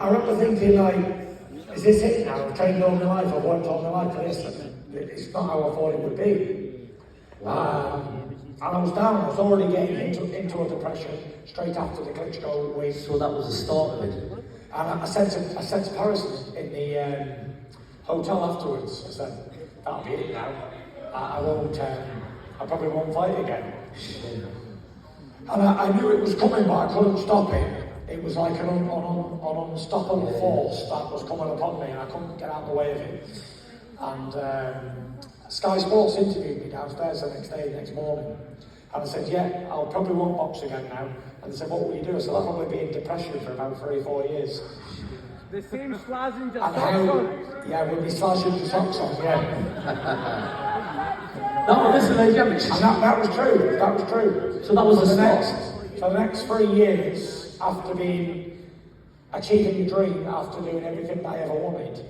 I remember thinking, like, is this it now? I've trained all my life, I've worked all my life for this, and it's not how I thought it would be. And I was down, I was already getting into a depression straight after the Klitschko win. So that was the start of it? And I said to Paris in the hotel afterwards, I said, that'll be it now. I probably won't fight again. And I knew it was coming, but I couldn't stop it. It was like an unstoppable force that was coming upon me, and I couldn't get out of the way of it. And Sky Sports interviewed me downstairs the next morning. And I said, yeah, I'll probably won't box again now. And they said, what will you do? I said, I'll probably be in depression for about 3 or 4 years. The same slashing just socks on? Yeah, we'll be slashing the socks on, yeah. No, listen, and that was true, So that was for the next 3 years, after achieving the dream, after doing everything that I ever wanted,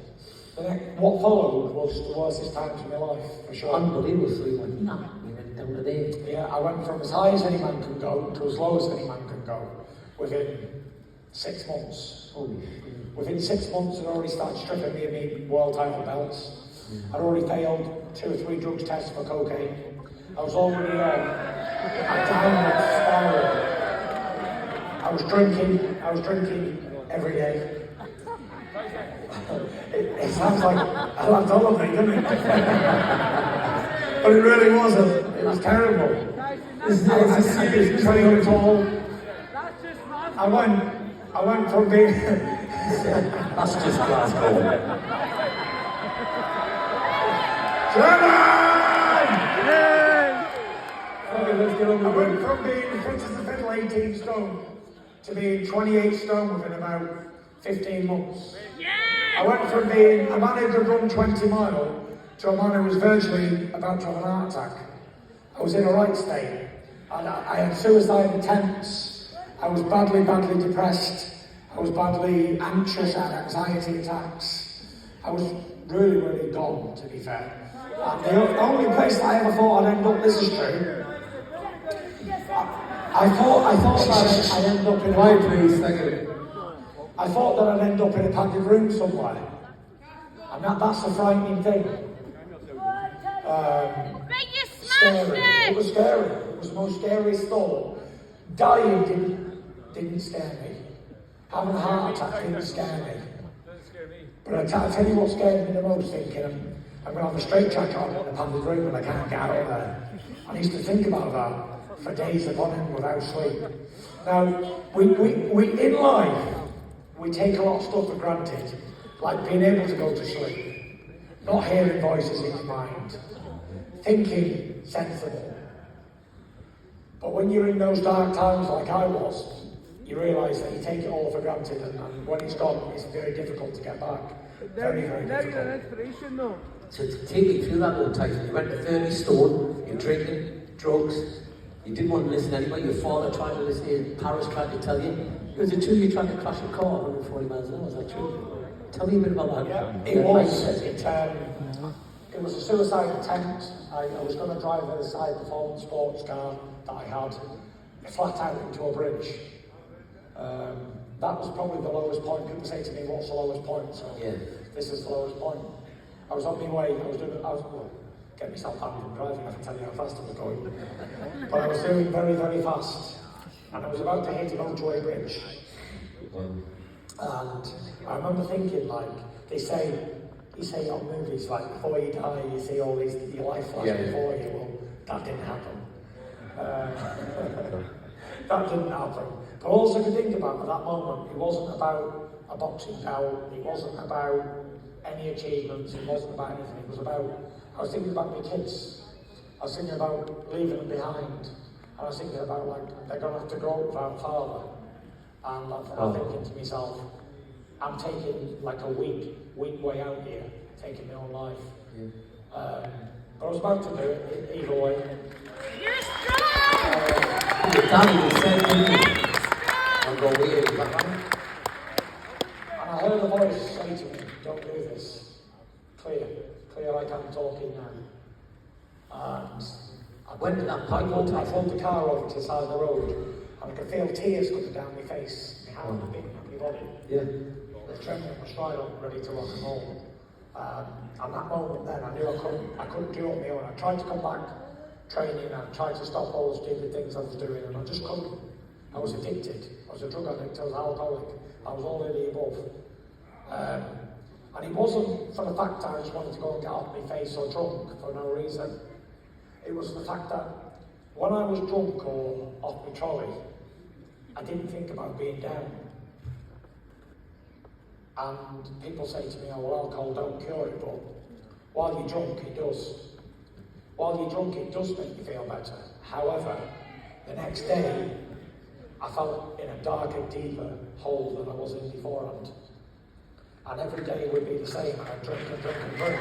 what followed was the worstest times of my life, for sure. Unbelievable, so you went, down to there. Yeah, I went from as high as any man could go to as low as any man could go within 6 months. Within 6 months, I'd already started stripping me of my world title belts. I'd already failed 2 or 3 drugs tests for cocaine. I was already on a downward spiral. I was drinking every day. It sounds like I loved holiday, doesn't it? But it really wasn't. It was terrible. I was 20 years old. I went from being... That's just Glasgow. I went from being fit as a fiddle 18 stone to being 28 stone within about 15 months. I went from being a man who could run 20 miles to a man who was virtually about to have an heart attack. I was in a right state. I had suicide attempts. I was badly depressed. I was badly anxious. I had anxiety attacks. I was really gone, to be fair. And the only place that I ever thought I'd end up, this is true. I thought that I'd end up in I thought that I'd end up in a padded room somewhere. And that's the frightening thing. Scary. It was scary. It was the most scariest thought. Dying didn't scare me. Having a heart attack didn't scare me. But I tell you what scared me the most, thinking I'm going to have a straight jacket on in a padded room and I can't get out of there. I used to think about that for days upon end without sleep. Now, we in life, we take a lot of stuff for granted, like being able to go to sleep, not hearing voices in your mind, thinking sensible. But when you're in those dark times like I was, you realise that you take it all for granted, and when it's gone, it's very difficult to get back. Very difficult. You're an inspiration though. So to take me through that little Tyson, you went to 30 stone, you're drinking, drugs, you didn't want to listen to anybody, your father tried to listen to you, Paris tried to tell you. Was it true you tried to crash a car at 140 miles an hour, is that true? Tell me a bit about that. Yeah, it was. It was a suicide attempt. I was going to drive a side performance sports car that I had flat out into a bridge. That was probably the lowest point. People say to me, what's the lowest point? So this is the lowest point. I was on my way, I was getting myself happy from driving, I can tell you how fast I was going. But I was doing very fast. And I was about to hit a motorway bridge. And I remember thinking, like, you say on movies, like, before you die, you see all these, your life flash before you. Well, that didn't happen. That didn't happen. But also, if you think about it, at that moment, it wasn't about a boxing bout, it wasn't about any achievements, it wasn't about anything. It was about, I was thinking about my kids. I was thinking about leaving them behind. I was thinking about, like, they're going to have to grow up without a father. And I'm thinking to myself, I'm taking like a week way out here, taking my own life. But I was about to do it either way. You're strong! Your daddy was saying, I'll go away. And I heard a voice say to me, don't do this. Clear like I'm talking now. And when did that I pulled the car over to the side of the road, and I could feel tears coming down my face, my hand, my body. The training was right up, ready to rock and roll. And that moment then, I knew I couldn't do it on my own. I tried to come back training and tried to stop all the stupid things I was doing, and I just couldn't. I was addicted. I was a drug addict. I was alcoholic. I was all of the above. And it wasn't for the fact that I just wanted to go and get off my face or drunk for no reason. It was the fact that when I was drunk or off my trolley, I didn't think about being down. And people say to me, oh, well, alcohol don't cure it, but while you're drunk, it does. While you're drunk, it does make you feel better. However, the next day, I felt in a darker, deeper hole than I was in beforehand. And every day would be the same. I'd drink and drink and drink.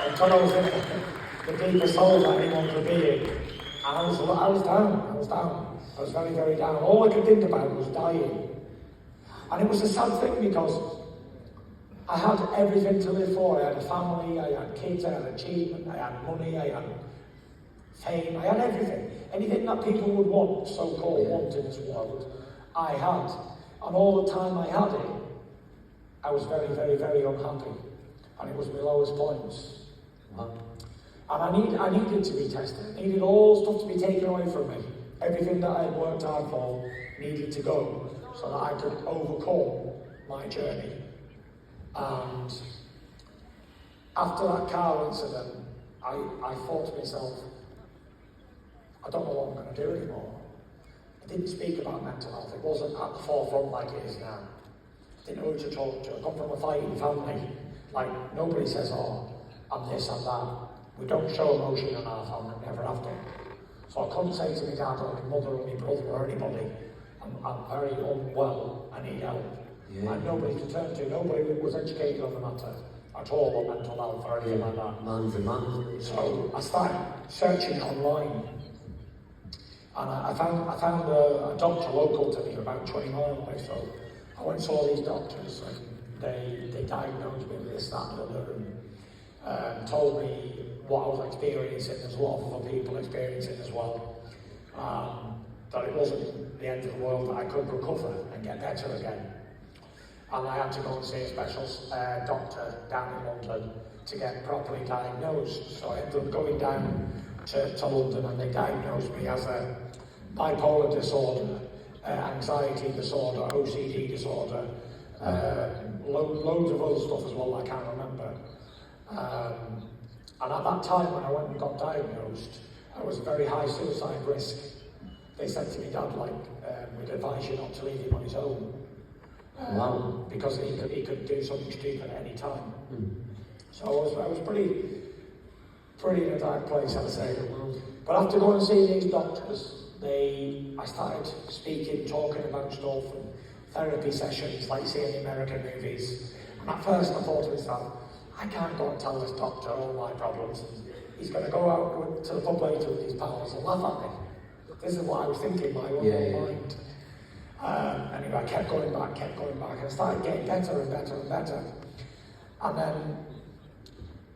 Until I was in the deepest hole that anyone could be in. And I was down. I was very, very down. All I could think about was dying. And it was a sad thing because I had everything to live for. I had a family, I had kids, I had achievement, I had money, I had fame, I had everything. Anything that people would want, so-called want in this world, I had. And all the time I had it, I was very, very, very unhappy. And it was my lowest points. Wow. And I needed to be tested. I needed all stuff to be taken away from me. Everything that I had worked hard for needed to go so that I could overcome my journey. And after that car incident, I thought to myself, I don't know what I'm going to do anymore. I didn't speak about mental health. It wasn't at the forefront like it is now. I didn't know who to talk to. I come from a fighting family. Like, nobody says, oh, I'm this, I'm that. We don't show emotion in our family, never have done. So I couldn't say to my dad or my mother or my brother or anybody, I'm very unwell, I need help. Yeah. I had nobody to turn to, nobody was educated on the matter at all on mental health or anything like that. Man. So I started searching online. And I found a doctor local to me, about 20 miles away. So I went and saw these doctors, and they diagnosed me with this, that, and the other, and told me what I was experiencing. There's a lot of other people experiencing as well. That it wasn't the end of the world, that I could recover and get better again. And I had to go and see a special doctor down in London to get properly diagnosed. So I ended up going down to London, and they diagnosed me as a bipolar disorder, anxiety disorder, OCD disorder, loads of other stuff as well I can't remember. And at that time when I went and got diagnosed, I was a very high suicide risk. They said to me, Dad, we'd advise you not to leave him on his own. Wow. Because he could do something stupid at any time. So I was pretty in a dark place, I'd say. But after going and seeing these doctors, I started speaking, talking about stuff, and therapy sessions, like seeing the American movies. And at first I thought to myself, I can't go and tell this doctor all my problems. He's going to go out to the pub later with his pals and laugh at me. This is what I was thinking in my own mind. Anyway, I kept going back, and I started getting better and better and better. And then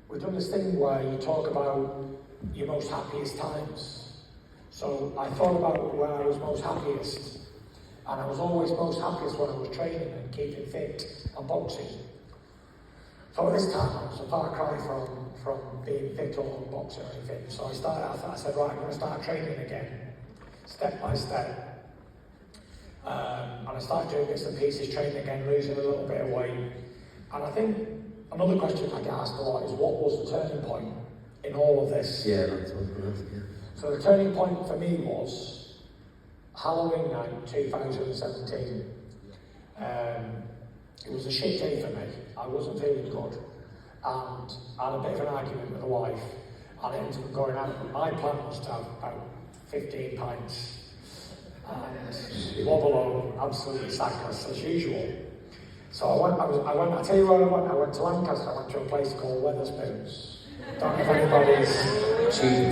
we've done this thing where you talk about your most happiest times. So I thought about where I was most happiest, and I was always most happiest when I was training and keeping fit and boxing. So at this time, I was a far cry from being fit or boxing or anything. So I said, right, I'm going to start training again, step by step. And I started doing bits and pieces, training again, losing a little bit of weight. And I think another question I get asked a lot is, what was the turning point in all of this? Yeah, that's what I'm asking. So the turning point for me was Halloween night 2017. It was a shit day for me. I wasn't feeling good. And I had a bit of an argument with the wife. And I ended up going out. My plan was to have about 15 pints. And wobble on, absolutely sackless as usual. So I tell you where I went. I went to Lancaster. I went to a place called Wetherspoons. Don't know if anybody's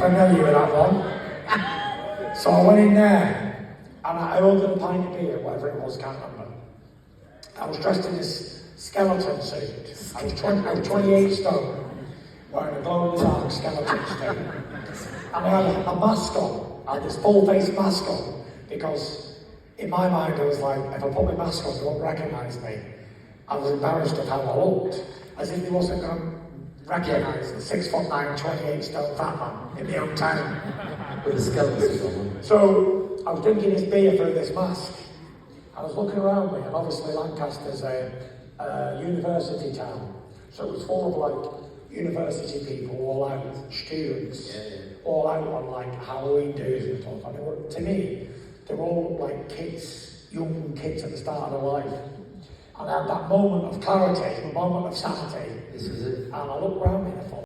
familiar with that one. So I went in there, and I ordered a pint of beer, whatever it was, can't remember. I was dressed in this skeleton suit. I was 28 stone, wearing a glow-in-the-dark skeleton suit. And I had a mask on. I had this full-face mask on, because in my mind, I was like, if I put my mask on, they won't recognise me. I was embarrassed of how I looked, as if they wasn't going to recognise the 6'9", 28 stone fat man in my own town. With a skeleton on. So I was drinking this beer through this mask. I was looking around me, and obviously Lancaster's a university town, so it was full of like university people, all out students, all out on like Halloween days and stuff. And they were, to me, they were all like kids, young kids at the start of their life. And I had that moment of clarity, a moment of sanity. This was it. And I looked around me and I thought,